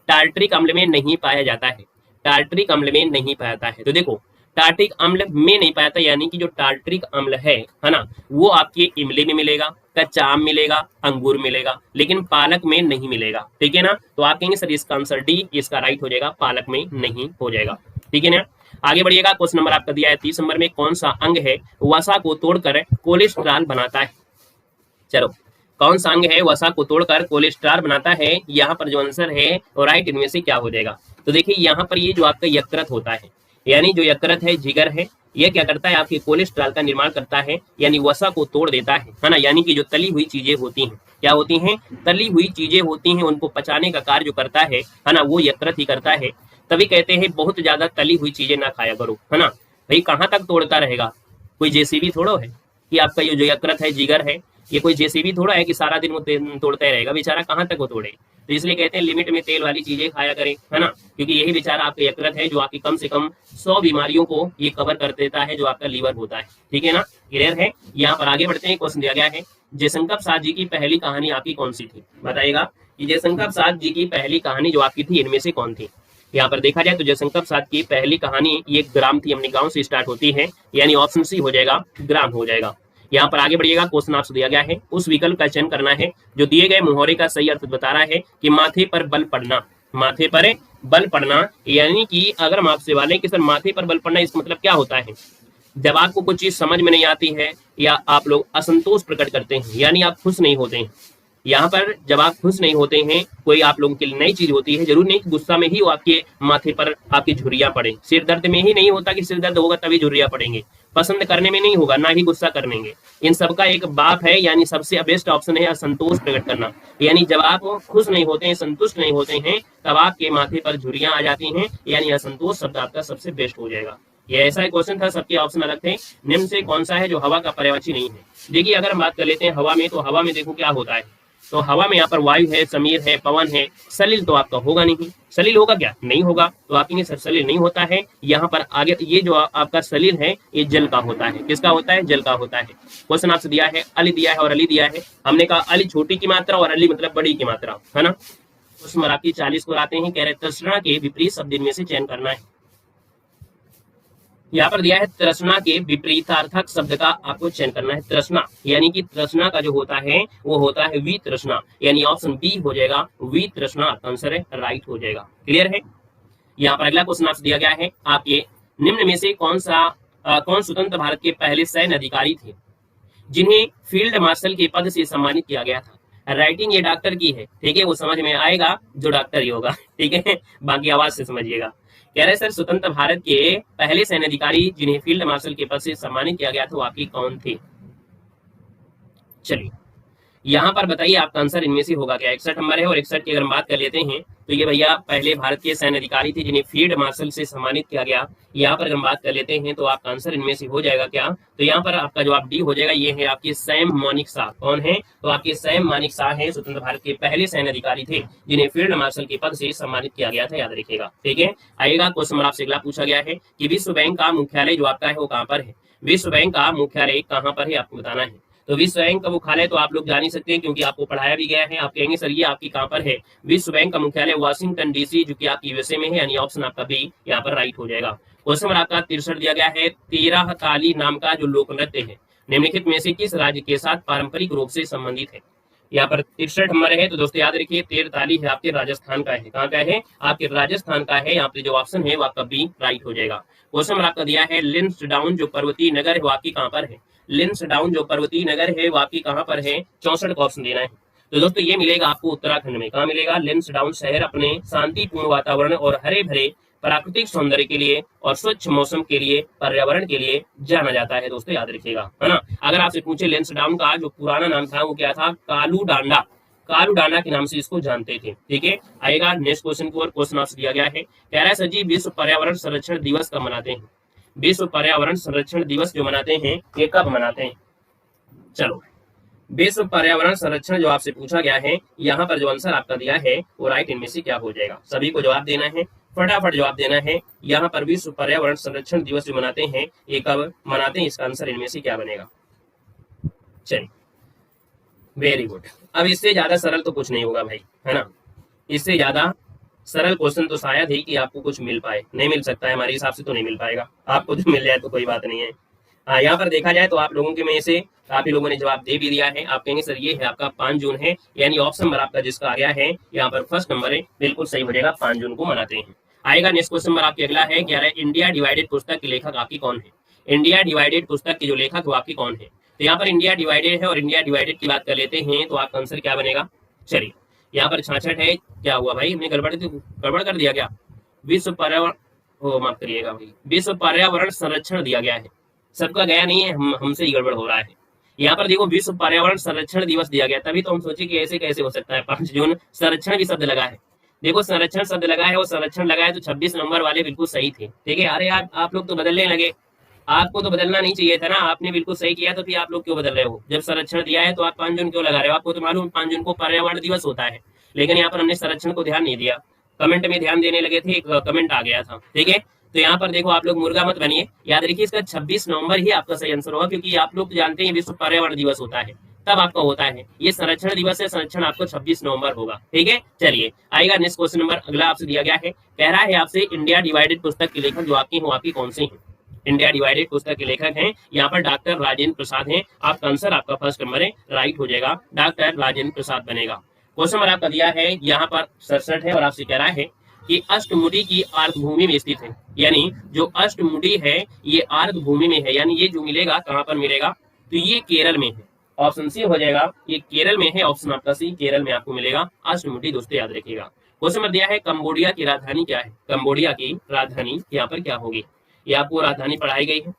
टार्टरिक अम्ल में नहीं पाया जाता है। टार्टरिक अम्ल में नहीं पाया जाता है, तो देखो टार्टरिक अम्ल में नहीं पाया जाता, यानी कि जो टार्टरिक अम्ल है ना, वो आपके इमली में मिलेगा, कच्चा आम मिलेगा, अंगूर मिलेगा, लेकिन पालक में नहीं मिलेगा, ठीक है ना। तो आप कहेंगे सर इसका आंसर डी, इसका राइट हो जाएगा, पालक में नहीं हो जाएगा, ठीक है ना। आगे बढ़िएगा। क्वेश्चन नंबर आपका दिया है 30 नंबर में, कौन सा अंग है वसा को तोड़कर कोलेस्ट्रॉल बनाता है। चलो कौन सा अंग है वसा को तोड़कर कोलेस्ट्रॉल बनाता है। यहाँ पर जो आंसर है वो राइट इनमें से क्या हो जाएगा। तो देखिए यहाँ पर ये जो आपका यकृत होता है, यानी जो यकृत है, जिगर है, ये क्या करता है आपके कोलेस्ट्रॉल का निर्माण करता है, यानी वसा को तोड़ देता है ना। यानी कि जो तली हुई चीजें होती हैं, क्या होती हैं, तली हुई चीजें होती हैं, उनको पचाने का कार्य जो करता है ना, वो यकृत ही करता है। तभी कहते हैं बहुत ज्यादा तली हुई चीजें ना खाया करो, है ना। भाई कहाँ तक तोड़ता रहेगा, कोई जेसीबी थोड़ो है कि आपका ये जो यकृत है, जिगर है, ये कोई जेसीबी थोड़ा है कि सारा दिन वो तोड़ता ही रहेगा, बेचारा कहाँ तक वो तोड़े। तो इसलिए कहते हैं लिमिट में तेल वाली चीजें खाया करें, है ना, क्योंकि यही बेचारा आपका यकृत है जो आपकी कम से कम 100 बीमारियों को ये कवर कर देता है, जो आपका लीवर होता है, ठीक है ना। क्लियर है। यहाँ पर आगे बढ़ते हैं। क्वेश्चन दिया गया है जयशंकर प्रसाद जी की पहली कहानी आपकी कौन सी थी। बताइएगा कि जयशंकर प्रसाद जी की पहली कहानी जो आपकी थी इनमें से कौन थी। यहाँ पर देखा जाए तो जयशंकर प्रसाद की पहली कहानी ये ग्राम थी, अपने गांव से स्टार्ट होती है, यानी ऑप्शन सी हो जाएगा, ग्राम हो जाएगा। यहाँ पर आगे बढ़िएगा। क्वेश्चन आपसे दिया गया है उस विकल्प का चयन करना है जो दिए गए मुहावरे का सही अर्थ बता रहा है कि माथे पर बल पड़ना। माथे पर बल पड़ना, यानी कि अगर हम आपसे वाले कि सर माथे पर बल पड़ना, इसका मतलब क्या होता है। जब आपको कुछ चीज समझ में नहीं आती है या आप लोग असंतोष प्रकट करते हैं, यानी आप खुश नहीं होते हैं। यहाँ पर जब आप खुश नहीं होते हैं, कोई आप लोगों के लिए नई चीज होती है, जरूर नहीं कि गुस्सा में ही वो आपके माथे पर आपकी झुर्रियां पड़े। सिर दर्द में ही नहीं होता कि सिर दर्द होगा तभी झुर्रियां पड़ेंगे, पसंद करने में नहीं होगा, ना ही गुस्सा करेंगे। इन सबका एक बाप है, यानी सबसे बेस्ट ऑप्शन है असंतोष प्रकट करना। यानी जब आप खुश नहीं होते हैं, संतुष्ट नहीं होते हैं, तब आपके माथे पर झुर्रियां आ जाती हैं, यानी असंतोष शब्द आपका सबसे बेस्ट हो जाएगा। ये ऐसा क्वेश्चन था, सबके ऑप्शन अलग थे। निम्न से कौन सा है जो हवा का पर्यायवाची नहीं है। देखिए अगर हम बात कर लेते हैं हवा में, तो हवा में देखो क्या होता है, तो हवा में यहाँ पर वायु है, समीर है, पवन है, सलिल तो आपका होगा नहीं। सलिल होगा क्या? नहीं होगा। तो आप कहेंगे सर सलिल नहीं होता है। यहाँ पर आगे ये जो आपका सलिल है ये जल का होता है। किसका होता है? जल का होता है। क्वेश्चन आपसे दिया है, अली दिया है और अली दिया है। हमने कहा अली छोटी की मात्रा और अली मतलब बड़ी की मात्रा, है ना। क्वेश्चन नंबर आपकी 40 को आते हैं। कह रहे तृष्णा के विपरीत शब्द इनमें से चयन करना है। यहाँ पर दिया है तृष्णा के विपरीतार्थक शब्द का आपको चयन करना है। तृष्णा यानी कि तृष्णा का जो होता है वो होता है वितृष्णा, यानी ऑप्शन बी हो जाएगा वितृष्णा। आपका आंसर है, राइट हो जाएगा। क्लियर है। यहाँ पर अगला क्वेश्चन आपसे दिया गया है, आपके निम्न में से कौन स्वतंत्र भारत के पहले सैन्य अधिकारी थे जिन्हें फील्ड मार्शल के पद से सम्मानित किया गया था। राइटिंग ये डॉक्टर की है, ठीक है, वो समझ में आएगा जो डॉक्टर ही होगा, ठीक है, बाकी आवाज से समझिएगा। कह रहे सर स्वतंत्र भारत के पहले सैन्य अधिकारी जिन्हें फील्ड मार्शल के पद से सम्मानित किया गया था वो आपकी कौन थे? चलिए यहाँ पर बताइए आपका आंसर इनमें से होगा क्या। 61 नंबर है और 61 की अगर हम बात कर लेते हैं तो ये भैया पहले भारत के सैन्य अधिकारी थे जिन्हें फील्ड मार्शल से सम्मानित किया गया। यहाँ पर अगर हम बात कर लेते हैं तो आपका आंसर इनमें से हो जाएगा क्या? तो यहाँ पर आपका जवाब डी हो जाएगा। ये है आपके सैम मानेकशॉ। कौन है? तो आपके सैम मानेकशॉ है, स्वतंत्र भारत के पहले सैन्य अधिकारी थे जिन्हें फील्ड मार्शल के पद से सम्मानित किया गया था, याद रखिएगा, ठीक है। आइएगा क्वेश्चन नंबर आपसे अगला पूछा गया है कि विश्व बैंक का मुख्यालय जो आपका है वो कहाँ पर है? विश्व बैंक का मुख्यालय कहाँ पर है आपको बताना है। तो विश्व बैंक का मुख्यालय तो आप लोग जान ही सकते हैं क्योंकि आपको पढ़ाया भी गया है। आप कहेंगे सर ये आपकी कहाँ पर है? विश्व बैंक का मुख्यालय वाशिंगटन डीसी जो कि आपकी यूएसए में है, यानी ऑप्शन आपका बी यहाँ पर राइट हो जाएगा। क्वेश्चन नंबर आपका 63 दिया गया है, 13 ताली नाम का जो लोक नृत्य है निम्नलिखित में से किस राज्य के साथ पारंपरिक रूप से संबंधित है? यहाँ पर 63 नंबर है। तो दोस्तों याद रखिए 13 ताली है आपके राजस्थान का है। कहाँ का है? आपके राजस्थान का है। यहाँ पे जो ऑप्शन है वो आपका बी राइट हो जाएगा। क्वेश्चन नंबर आपका दिया है, लिंसडाउन जो पर्वतीय नगर है वो आपकी कहाँ पर है? लिंसडाउन जो पर्वतीय नगर है वो आपकी कहाँ पर है? 64 का ऑप्शन देना है। तो दोस्तों ये मिलेगा आपको उत्तराखंड में। कहाँ मिलेगा? लिंसडाउन शहर अपने शांतिपूर्ण वातावरण और हरे भरे प्राकृतिक सौंदर्य के लिए और स्वच्छ मौसम के लिए, पर्यावरण के लिए जाना जाता है। दोस्तों याद रखिएगा, है ना। अगर आपसे पूछे लिंसडाउन का जो पुराना नाम था वो क्या था? कालू डांडा। कालू डांडा के नाम से इसको जानते थे, ठीक है। आएगा नेक्स्ट क्वेश्चन को, और क्वेश्चन आपसे दिया गया है, कह रहा है सर जी विश्व पर्यावरण संरक्षण दिवस कब मनाते हैं? विश्व पर्यावरण संरक्षण दिवस जो मनाते हैं ये कब मनाते हैं? चलो विश्व पर्यावरण संरक्षण जो आपसे पूछा गया है, यहाँ पर जो आंसर आपका दिया है वो राइट इनमें से क्या हो जाएगा? सभी को जवाब देना है, फटाफट जवाब देना है। यहाँ पर विश्व पर्यावरण संरक्षण दिवस जो मनाते हैं ये कब मनाते हैं? इसका आंसर इनमें से क्या बनेगा? चलिए वेरी गुड। अब इससे ज्यादा सरल तो कुछ नहीं होगा भाई, है ना। इससे ज्यादा सरल क्वेश्चन तो शायद ही कि आपको कुछ मिल पाए, नहीं मिल सकता है, हमारे हिसाब से तो नहीं मिल पाएगा। आपको जो मिल जाए तो कोई बात नहीं है। हाँ यहाँ पर देखा जाए तो आप लोगों के में से काफी लोगों ने जवाब दे भी दिया है। आप कहेंगे सर ये है आपका 5 जून है, यानी ऑप्शन नंबर आपका जिसका आ गया है यहाँ पर फर्स्ट नंबर है, बिल्कुल सही हो जाएगा। 5 जून को मनाते हैं। आएगा नेक्स्ट क्वेश्चन नंबर आपके अगला है, 11 इंडिया डिवाइडेड पुस्तक के लेखक आपकी कौन है? इंडिया डिवाइडेड पुस्तक के जो लेखक वो आपकी कौन है? तो यहाँ पर इंडिया डिवाइडेड है और इंडिया डिवाइडेड की बात कर लेते हैं तो आपका आंसर क्या बनेगा? चलिए यहाँ पर 66 है। क्या हुआ भाई, हमने गड़बड़ कर दिया क्या? विश्व पर्यावरण, माफ करिएगा भाई, विश्व पर्यावरण संरक्षण दिया गया है, सबका गया नहीं है, हमसे ही गड़बड़ हो रहा है। यहाँ पर देखो विश्व पर्यावरण संरक्षण दिवस दिया गया, तभी तो हम सोचे कि ऐसे कैसे हो सकता है। 5 जून संरक्षण भी शब्द लगा है, देखो संरक्षण शब्द लगा है, वो संरक्षण लगा है तो 26 नंबर वाले बिल्कुल सही थे, ठीक है। अरे यार आप लोग तो बदलने लगे, आपको तो बदलना नहीं चाहिए था ना, आपने बिल्कुल सही किया, तो फिर आप लोग क्यों बदल रहे हो? जब संरक्षण दिया है तो आप 5 जून क्यों लगा रहे हो? आपको तो मालूम 5 जून को पर्यावरण दिवस होता है, लेकिन यहाँ पर हमने संरक्षण को ध्यान नहीं दिया। कमेंट में ध्यान देने लगे थे, एक कमेंट आ गया था, ठीक है। तो यहाँ पर देखो आप लोग मुर्गा मत बनिए, याद रखिए इसका 26 नवंबर ही आपका सही आंसर होगा, क्योंकि आप लोग जानते हैं विश्व पर्यावरण दिवस होता है तब आपका होता है। ये संरक्षण दिवस है, संरक्षण आपको 26 नवंबर होगा, ठीक है। चलिए आएगा नेक्स्ट क्वेश्चन नंबर अगला आपसे दिया गया है, कह रहा है आपसे इंडिया डिवाइडेड पुस्तक के लेखक जो आपकी हो आपकी कौन सी है? इंडिया डिवाइडेड पुस्तक के लेखक हैं यहाँ पर डॉक्टर राजेंद्र प्रसाद हैं। आपका आंसर आपका फर्स्ट नंबर है, राइट हो जाएगा, डॉक्टर राजेंद्र प्रसाद बनेगा। क्वेश्चन नंबर आपका दिया है यहाँ पर 67 है और आपसे कह रहा है कि अष्टमुडी की आर्द्र भूमि में स्थित है, यानी जो अष्टमुडी है ये आर्द्र भूमि में है, यानी ये जो मिलेगा कहाँ पर मिलेगा? तो ये केरल में है, ऑप्शन सी हो जाएगा, ये केरल में है, ऑप्शन आपका सी केरल में आपको मिलेगा अष्टमुडी। दोस्तों याद रखिएगा। क्वेश्चन नंबर दिया है कंबोडिया की राजधानी क्या है? कंबोडिया की राजधानी यहाँ पर क्या होगी? ये आपको राजधानी पढ़ाई गई है।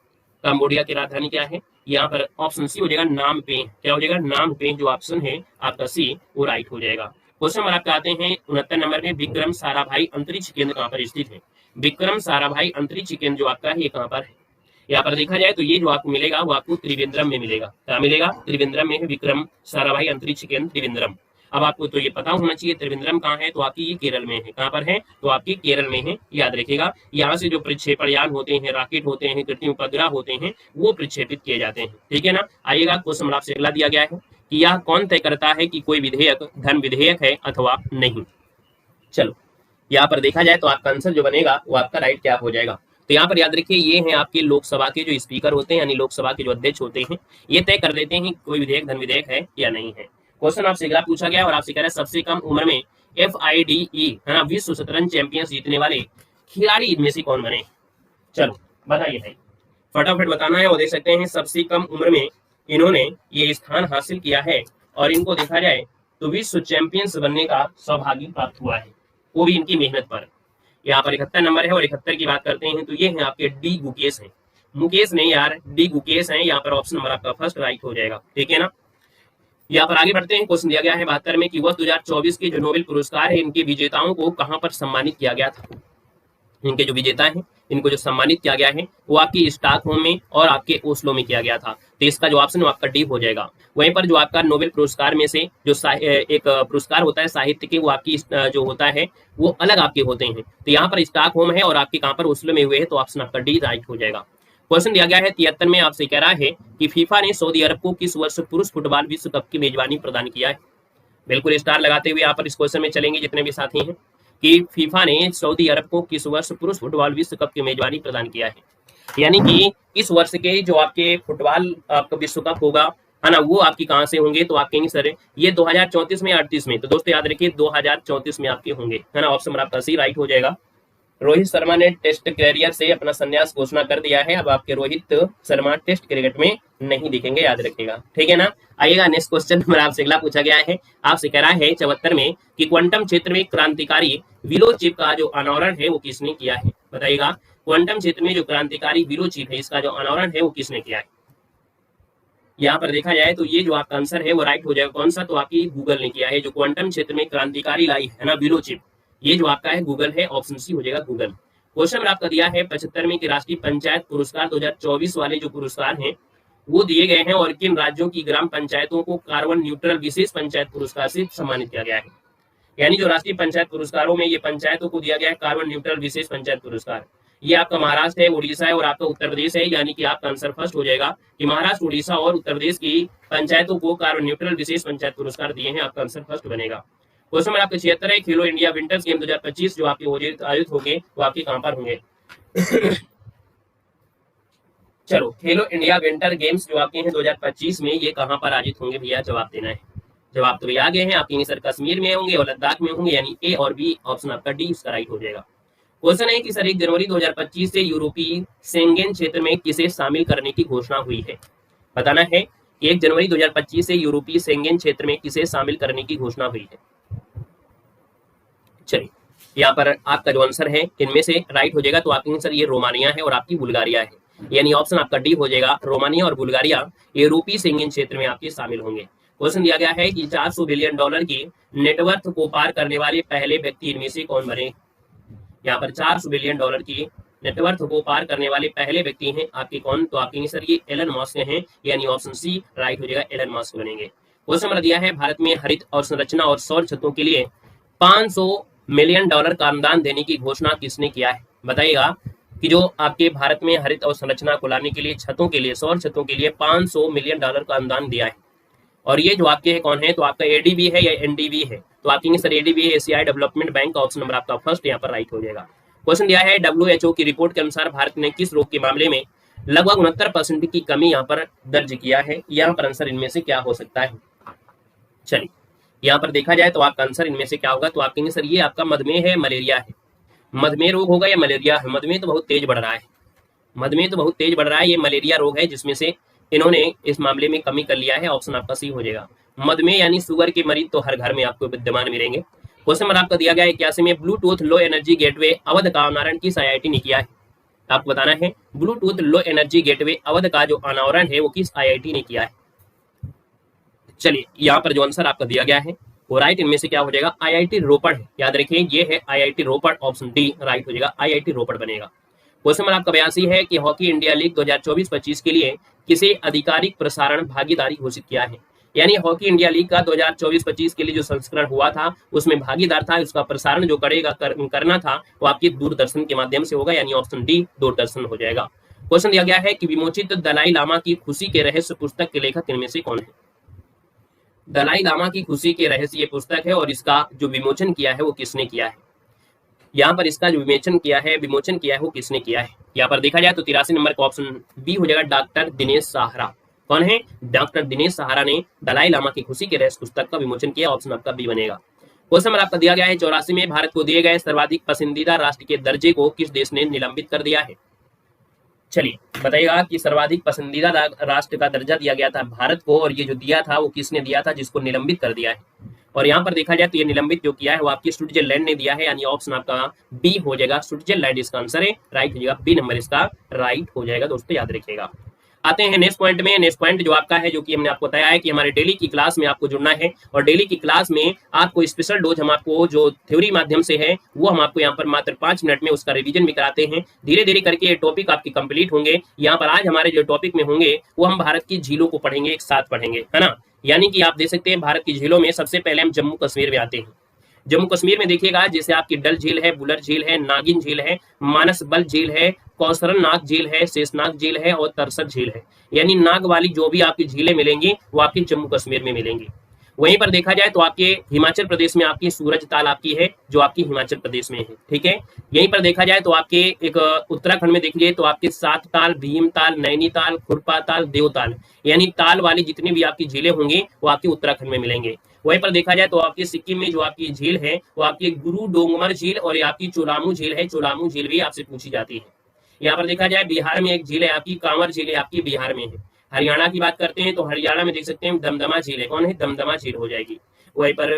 कंबोडिया की राजधानी क्या है? यहाँ पर ऑप्शन सी हो जाएगा नामपेह। क्या हो जाएगा? नामपेह। जो ऑप्शन है आपका सी वो राइट हो जाएगा। क्वेश्चन नंबर आपके आते हैं 69 नंबर में, विक्रम साराभाई अंतरिक्ष केंद्र कहाँ पर स्थित है? विक्रम साराभाई अंतरिक्ष केंद्र जो आपका है ये कहाँ पर है? यहाँ पर देखा जाए तो ये जो आपको मिलेगा वो आपको त्रिवेंद्रम में मिलेगा। क्या मिलेगा? त्रिवेंद्रम में है विक्रम साराभाई अंतरिक्ष केंद्र त्रिवेंद्रम। अब आपको तो ये पता होना चाहिए त्रिवेंद्रम कहाँ है, तो आपकी ये केरल में है। कहाँ पर है, तो आपकी केरल में है, याद रखिएगा। यहाँ से जो प्रक्षेपण यान होते हैं, रॉकेट होते हैं, कृत्रिम उपग्रह होते हैं, वो प्रक्षेपित किए जाते हैं। ठीक है ना। आइएगा, क्वेश्चन आपसे अगला दिया गया है कि यह कौन तय करता है कि कोई विधेयक धन विधेयक है अथवा नहीं। चलो यहाँ पर देखा जाए तो आपका आंसर जो बनेगा वो आपका राइट क्या हो जाएगा। तो यहाँ पर याद रखिए, ये हैं आपके लोकसभा के जो स्पीकर होते हैं, यानी लोकसभा के जो अध्यक्ष होते हैं, ये तय कर देते हैं कोई विधेयक धन विधेयक है या नहीं है। क्वेश्चन आपसे अगला पूछा गया और आपसे कह रहा है सबसे कम उम्र में FIDE है ना विश्व शतरंज चैंपियंस जीतने वाले खिलाड़ी इनमें से कौन बने। चलो बताइए भाई, फटाफट बताना है। और देख सकते हैं सबसे कम उम्र में इन्होंने ये स्थान हासिल किया है और इनको देखा जाए तो विश्व चैंपियंस बनने का सौभाग्य प्राप्त हुआ है, वो भी इनकी मेहनत पर। यहाँ पर 71 नंबर है और 71 की बात करते हैं तो ये है आपके डी गुकेश हैं। मुकेश नहीं यार, डी गुकेश हैं। यहाँ पर ऑप्शन नंबर आपका फर्स्ट राइट हो जाएगा। ठीक है ना। यहाँ पर आगे बढ़ते हैं। क्वेश्चन दिया गया है 72 में कि वर्ष 2024 के जो नोबेल पुरस्कार है इनके विजेताओं को कहाँ पर सम्मानित किया गया था। इनके जो विजेता हैं इनको जो सम्मानित किया गया है वो आपकी स्टॉकहोम में और आपके ओस्लो में किया गया था। तो इसका जो ऑप्शन आपका डी हो जाएगा। वहीं पर जो आपका नोबेल पुरस्कार में से जो एक पुरस्कार होता है साहित्य के, वो आपकी जो होता है वो अलग आपके होते हैं। तो यहाँ पर स्टॉकहोम है और आपके कहाँ पर ओस्लो में हुए हैं, तो ऑप्शन आपका डी राइट हो जाएगा। क्वेश्चन दिया गया है 73 में, आपसे कह रहा है कि फीफा ने सऊदी अरब को किस वर्ष पुरुष फुटबॉल विश्व कप की मेजबानी प्रदान किया है। बिल्कुल स्टार लगाते हुए यहाँ पर इस क्वेश्चन में चलेंगे जितने भी साथी हैं कि फीफा ने सऊदी अरब को किस वर्ष पुरुष फुटबॉल विश्व कप की मेजबानी प्रदान किया है। यानी कि इस वर्ष के जो आपके फुटबॉल आपका विश्व कप होगा है ना, वो आपकी कहाँ से होंगे, तो आप कहेंगे सर ये 2034 में 38 में। तो दोस्तों याद रखिए 2034 में आपके होंगे, है ना। ऑप्शन आपका सी राइट हो जाएगा। रोहित शर्मा ने टेस्ट कैरियर से अपना संन्यास घोषणा कर दिया है। अब आपके रोहित शर्मा टेस्ट क्रिकेट में नहीं दिखेंगे, याद रखिएगा। ठीक है ना। आइएगा नेक्स्ट क्वेश्चन नंबर आपसे अगला पूछा गया है। आपसे कह रहा है 74 में कि क्वांटम क्षेत्र में क्रांतिकारी विलो चिप का जो अनावरण है वो किसने किया है। बताइएगा, क्वांटम क्षेत्र में जो क्रांतिकारी विलो चिप है इसका जो अनावरण है वो किसने किया है। यहाँ पर देखा जाए तो ये जो आपका आंसर है वो राइट हो जाएगा। कौन सा, तो आपकी गूगल ने किया है। जो क्वांटम क्षेत्र में क्रांतिकारी लाई है ना विलो चिप, ये जो आपका है गूगल है। ऑप्शन सी हो जाएगा गूगल। क्वेश्चन आपका दिया है 75 में कि राष्ट्रीय पंचायत पुरस्कार 2024 वाले जो पुरस्कार हैं वो दिए गए हैं और किन राज्यों की ग्राम पंचायतों को कार्बन न्यूट्रल विशेष पंचायत पुरस्कार से सम्मानित किया गया है। यानी जो राष्ट्रीय पंचायत पुरस्कारों में ये पंचायतों को दिया गया है कार्बन न्यूट्रल विशेष पंचायत पुरस्कार। ये आपका महाराष्ट्र है, उड़ीसा है और आपका उत्तर प्रदेश है। यानी कि आपका आंसर फर्स्ट हो जाएगा कि महाराष्ट्र, उड़ीसा और उत्तर प्रदेश की पंचायतों को कार्बन न्यूट्रल विशेष पंचायत पुरस्कार दिए हैं। आपका आंसर फर्स्ट बनेगा। क्वेश्चन नंबर आपका 76 है, खेलो इंडिया विंटर्स गेम 2025 जो आपके आयोजित होंगे वो आपके कहां पर होंगे। चलो, खेलो इंडिया विंटर गेम्स जो आपके हैं 2025 में ये कहां पर आयोजित होंगे भैया, जवाब देना है। जवाब तो भैया आगे हैं आपके, सर कश्मीर में होंगे और लद्दाख में होंगे। यानी ए और बी ऑप्शन आपका डी इसका राइट हो जाएगा। क्वेश्चन है कि सर 1 जनवरी 2025 से यूरोपीय शेंगेन क्षेत्र में किसे शामिल करने की घोषणा हुई है। बताना है कि 1 जनवरी 2025 से यूरोपीय शेंगेन क्षेत्र में किसे शामिल करने की घोषणा हुई है। चलिए, यहाँ पर आपका जो आंसर है इनमें से राइट हो जाएगा। तो आपकी आंसर ये रोमानिया है और आपकी बुल्गारिया है। यानी ऑप्शन आपका डी हो जाएगा। रोमानिया और बुल्गारिया यूरोपीय शेंगेन क्षेत्र में आपके शामिल होंगे। क्वेश्चन दिया गया है कि $400 बिलियन की नेटवर्थ को पार करने वाले पहले व्यक्ति इनमें से कौन बने। यहाँ पर $400 बिलियन की नेटवर्थ को पार करने वाले पहले व्यक्ति हैं आपके कौन, तो आपके सर ये एलन मस्क हैं। यानी ऑप्शन सी राइट हो जाएगा, एलन मस्क बनेंगे। क्वेश्चन नंबर दिया है भारत में हरित और संरचना और सौर छतों के लिए $500 मिलियन का अनुदान देने की घोषणा किसने किया है। बताइएगा कि जो आपके भारत में हरित और संरचना को लाने के लिए छतों के लिए, सौर छतों के लिए $500 मिलियन का अनुदान दिया है। और ये जो आपके है कौन है, तो आपका एडीबी है या एनडीबी है। तो आपके सर एडीबी है, एशियाई डेवलपमेंट बैंक। ऑप्शन नंबर आपका फर्स्ट यहाँ पर राइट हो जाएगा। क्वेश्चन दिया है WHO की रिपोर्ट के अनुसार भारत ने किस रोग के मामले में लगभग 69% की कमी यहाँ पर दर्ज किया है। यहाँ पर आंसर इनमें से क्या हो सकता है। चलिए, यहाँ पर देखा जाए तो आपका आंसर इनमें से क्या होगा, तो आप कहेंगे सर ये आपका मधुमेह है, मलेरिया है। मधुमेह रोग होगा या मलेरिया है। मधुमेह तो बहुत तेज बढ़ रहा है, मधुमेह तो बहुत तेज बढ़ रहा है। ये मलेरिया रोग है जिसमें से इन्होंने इस मामले में कमी कर लिया है। ऑप्शन आपका सी हो जाएगा। मधुमेह यानी शुगर के मरीज तो हर घर में आपको विद्यमान मिलेंगे। क्वेश्चन नंबर आपका दिया गया है 81 में Bluetooth low energy gateway Awadh का अनावरण किस IIT ने किया है। आपको बताना है Bluetooth low energy gateway Awadh का जो अनावरण है वो किस IIT ने किया है। चलिए, यहाँ पर जो आंसर आपका दिया गया है वो राइट इनमें से क्या हो जाएगा, IIT रोपड़ है। याद रखिए ये है IIT रोपड़। ऑप्शन डी राइट हो जाएगा, IIT रोपड़ बनेगा। क्वेश्चन नंबर आपका 82 है कि हॉकी इंडिया लीग 2024-25 के लिए किसे आधिकारिक प्रसारण भागीदारी घोषित किया है। यानी हॉकी इंडिया लीग का 2024-25 के लिए जो संस्करण हुआ था उसमें भागीदार था, उसका प्रसारण जो करना था वो आपके दूरदर्शन के माध्यम से होगा, यानी ऑप्शन डी दूरदर्शन हो जाएगा। क्वेश्चन दिया गया है कि विमोचित दलाई लामा की खुशी के रहस्य पुस्तक के लेखक इनमें से कौन है। दलाई लामा की खुशी के रहस्य ये पुस्तक है और इसका जो विमोचन किया है वो किसने किया है। यहाँ पर इसका जो विमोचन किया है वो किसने किया है। यहाँ पर देखा जाए तो 83 नंबर का ऑप्शन बी हो जाएगा, डॉक्टर दिनेश सहारा। कौन है? डॉक्टर दिनेश सहारा ने दलाई लामा की खुशी के रहस्य पुस्तक का विमोचन किया। ऑप्शन आपका बी बनेगा। क्वेश्चन नंबर आपका दिया गया है 84 में भारत को दिए गए सर्वाधिक पसंदीदा राष्ट्र के दर्जे को किस देश ने निलंबित कर दिया है। चलिए बताइएगा कि सर्वाधिक पसंदीदा राष्ट्र का दर्जा दिया गया था भारत को, और ये जो दिया था वो किसने दिया था, जिसको निलंबित कर दिया है। और यहाँ पर देखा जाए तो ये निलंबित जो किया है वो आपकी स्विट्जरलैंड ने दिया है, यानी ऑप्शन आपका बी हो जाएगा, स्विट्जरलैंड इसका आंसर है, राइट हो जाएगा, बी नंबर इसका राइट हो जाएगा। दोस्तों याद रखिएगा। आते हैं नेक्स्ट पॉइंट में। नेक्स्ट पॉइंट जो आपका है, जो कि हमने आपको बताया है कि हमारे डेली की क्लास में आपको जुड़ना है, और डेली की क्लास में आपको स्पेशल डोज हम आपको जो थ्योरी माध्यम से है वो हम आपको यहाँ पर मात्र 5 मिनट में उसका रिवीजन भी कराते हैं। धीरे धीरे करके ये टॉपिक आपके कंप्लीट होंगे। यहाँ पर आज हमारे जो टॉपिक में होंगे वो हम भारत की झीलों को पढ़ेंगे, एक साथ पढ़ेंगे, है ना। यानी कि आप देख सकते हैं भारत की झीलों में सबसे पहले हम जम्मू कश्मीर में आते हैं। जम्मू कश्मीर में देखिएगा जैसे आपकी डल झील है, बुलर झील है, नागिन झील है, मानसबल झील है, कौसरनाग झील है, शेषनाग झील है और तरसत झील है। यानी नाग वाली जो भी आपकी झीलें मिलेंगी वो आपकी जम्मू कश्मीर में मिलेंगी। वहीं पर देखा जाए तो आपके हिमाचल प्रदेश में आपकी सूरज ताल आपकी है, जो आपकी हिमाचल प्रदेश में है, ठीक है। यहीं पर देखा जाए तो आपके एक उत्तराखंड में देखिए तो आपके सात ताल, भीम ताल, नैनीताल, खुरपा ताल, देवताल, यानी ताल वाली जितनी भी आपकी झीलें होंगी वो आपकी उत्तराखंड में मिलेंगे। वहीं पर देखा जाए तो आपकी सिक्किम में जो आपकी झील है वो आपकी गुरु डोंगमर झील और ये आपकी चोलामू झील है। चोलामू झील भी आपसे पूछी जाती है। यहाँ पर देखा जाए बिहार में एक झील है आपकी, कांवर झील है आपकी, बिहार में है। हरियाणा की बात करते हैं तो हरियाणा में देख सकते हैं दमदमा झील है। कौन है? दमदमा झील हो जाएगी। वहीं पर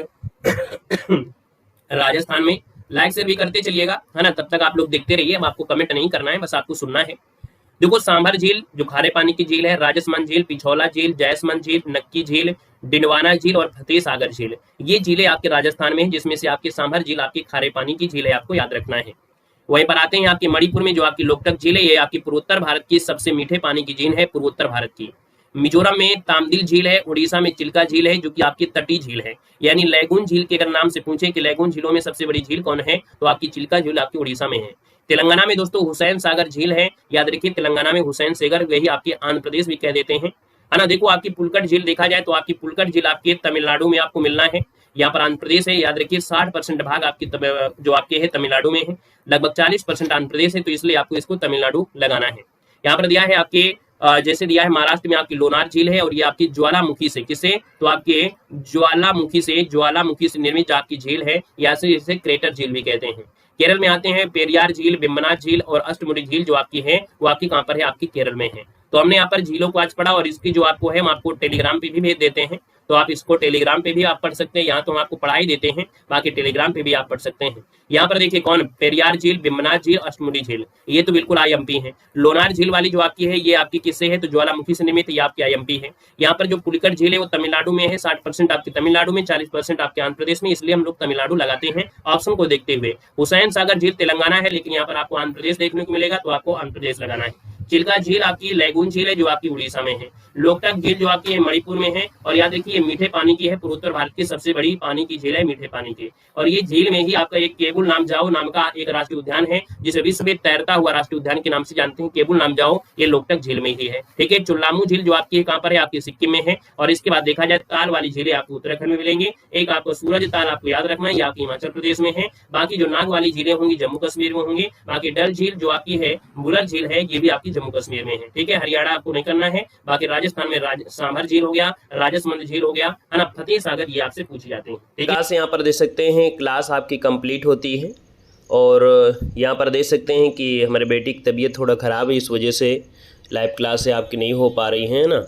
राजस्थान में लाइक से भी करते चलिएगा, है ना। तब तक आप लोग देखते रहिए, अब आपको कमेंट नहीं करना है, बस आपको सुनना है। देखो सांभर झील जो खारे पानी की झील है, राजसमंद झील, पिछौला झील, जयसमंद झील, नक्की झील, डिंडवाना झील और फतेह सागर झील, ये झीलें आपके राजस्थान में है, जिसमें से आपकी सांभर झील आपकी खारे पानी की झील है, आपको याद रखना है। वहीं पर आते हैं आपकी मणिपुर में जो आपकी लोकटक झील है, ये आपकी पूर्वोत्तर भारत की सबसे मीठे पानी की झील है, पूर्वोत्तर भारत की। मिजोरम में तामदिल झील है, उड़ीसा में चिल्का झील है जो कि आपकी तटीय झील है, यानी लैगून झील के अगर नाम से पूछे कि लैगून झीलों में सबसे बड़ी झील कौन है तो आपकी चिल्का झील आपकी उड़ीसा में है। तेलंगाना में दोस्तों हुसैन सागर झील है, याद रखिए तेलंगाना में हुसैन सागर, वही आपकी आंध्र प्रदेश भी कह देते हैं, है ना। देखो आपकी पुलकट झील देखा जाए तो आपकी पुलकट झील आपके तमिलनाडु में आपको मिलना है, यहाँ पर आंध्र प्रदेश है। याद रखिए 60% भाग आपकी जो आपके है तमिलनाडु में है, लगभग 40% आंध्र प्रदेश है, तो इसलिए आपको इसको तमिलनाडु लगाना है। यहाँ पर दिया है आपके जैसे दिया है महाराष्ट्र में आपकी लोनार झील है, और ये आपकी ज्वालामुखी से, किसे तो आपके ज्वालामुखी से निर्मित आपकी झील है, या इसे क्रेटर झील भी कहते हैं। केरल में आते हैं पेरियार झील, बिम्बनाथ झील और अष्टमुडी झील जो आपकी है वो आपकी कहाँ पर है, आपकी केरल में है। तो हमने यहाँ पर झीलों को आज पढ़ा, और इसकी जो आपको है हम आपको टेलीग्राम पे भी भेज देते हैं, तो आप इसको टेलीग्राम पे भी आप पढ़ सकते हैं। यहाँ तो हम आपको पढ़ाई देते हैं, बाकी टेलीग्राम पे भी आप पढ़ सकते हैं। यहाँ पर देखिए कौन, पेरियार झील, बिम्बनाथ झील, अष्टमुडी झील, ये तो बिल्कुल आईएमपी है। लोनार झील वाली जो आपकी है ये आपकी किससे है, तो ज्वालामुखी से निर्मित, ये आपकी आईएमपी है। यहाँ पर जो पुलिकट झील है वो तमिलनाडु में है, 60% आपकी तमिलनाडु में, 40% आपके आंध्र प्रदेश में, इसलिए हम लोग तमिलनाडु लगाते हैं ऑप्शन को देखते हुए। हुसैन सागर झील तेलंगाना है, लेकिन यहाँ पर आपको आंध्र प्रदेश देखने को मिलेगा, तो आपको आंध्र प्रदेश लगाना है। चिल्का झील आपकी लैगून झील है जो आपकी उड़ीसा में है। लोकटक झील जो आपकी है मणिपुर में है, और याद रखिए मीठे पानी की है, पूर्वोत्तर भारत की सबसे बड़ी पानी की झील है, मीठे पानी की। और ये झील में ही आपका एक केबुल लामजाओ नाम का एक राष्ट्रीय उद्यान है, जिसे विश्व में तैरता हुआ राष्ट्रीय उद्यान के नाम से जानते हैं, केबुल लामजाओ, ये लोकटक झील में ही है, ठीक है। चोलामू झील जो आपकी कहाँ पर है, आपकी सिक्किम में है। और इसके बाद देखा जाए ताल वाली झीलें आपको उत्तराखंड में मिलेंगी, एक आपको सूरज ताल आपको याद रखना है, ये आपकी हिमाचल प्रदेश में है। बाकी जो नाग वाली झीलें होंगी जम्मू कश्मीर में होंगी। बाकी डल झील जो आपकी है, बुलर झील है, ये भी आपकी जम्मू कश्मीर में है, ठीक है। हरियाणा आपको नहीं करना है। बाकी राजस्थान में सांभर झील हो गया, राजसमंद झील हो गया, है ना, फतेह सागर, ये आपसे पूछे जाते हैं, ठीक है। यहाँ पर देख सकते हैं क्लास आपकी कंप्लीट होती है, और यहाँ पर देख सकते हैं कि हमारे बेटी की तबीयत थोड़ा ख़राब है, इस वजह से लाइव क्लास आपकी नहीं हो पा रही है ना,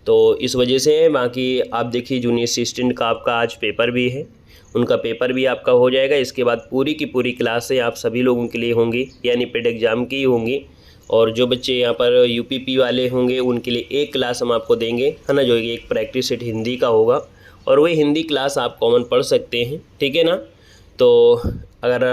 तो इस वजह से। बाकी आप देखिए जूनियर असिस्टेंट का आपका आज पेपर भी है, उनका पेपर भी आपका हो जाएगा। इसके बाद पूरी की पूरी क्लासें आप सभी लोगों के लिए होंगी, यानी पेड एग्ज़ाम की होंगी। और जो बच्चे यहाँ पर यूपीपी वाले होंगे उनके लिए एक क्लास हम आपको देंगे, है ना, जो एक प्रैक्टिस सेट हिंदी का होगा, और वही हिंदी क्लास आप कॉमन पढ़ सकते हैं, ठीक है ना। तो अगर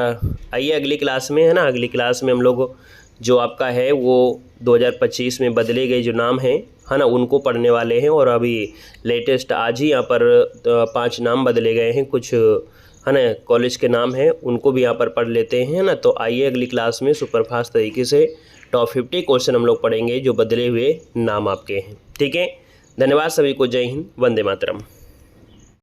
आइए अगली क्लास में, है ना, अगली क्लास में हम लोग जो आपका है वो 2025 में बदले गए जो नाम हैं है ना, उनको पढ़ने वाले हैं। और अभी लेटेस्ट आज ही यहाँ पर 5 नाम बदले गए हैं, कुछ है ना कॉलेज के नाम हैं, उनको भी यहाँ पर पढ़ लेते हैं ना। तो आइए अगली क्लास में सुपरफास्ट तरीके से टॉप 50 क्वेश्चन हम लोग पढ़ेंगे जो बदले हुए नाम आपके हैं। ठीक है, धन्यवाद सभी को, जय हिंद, वंदे मातरम।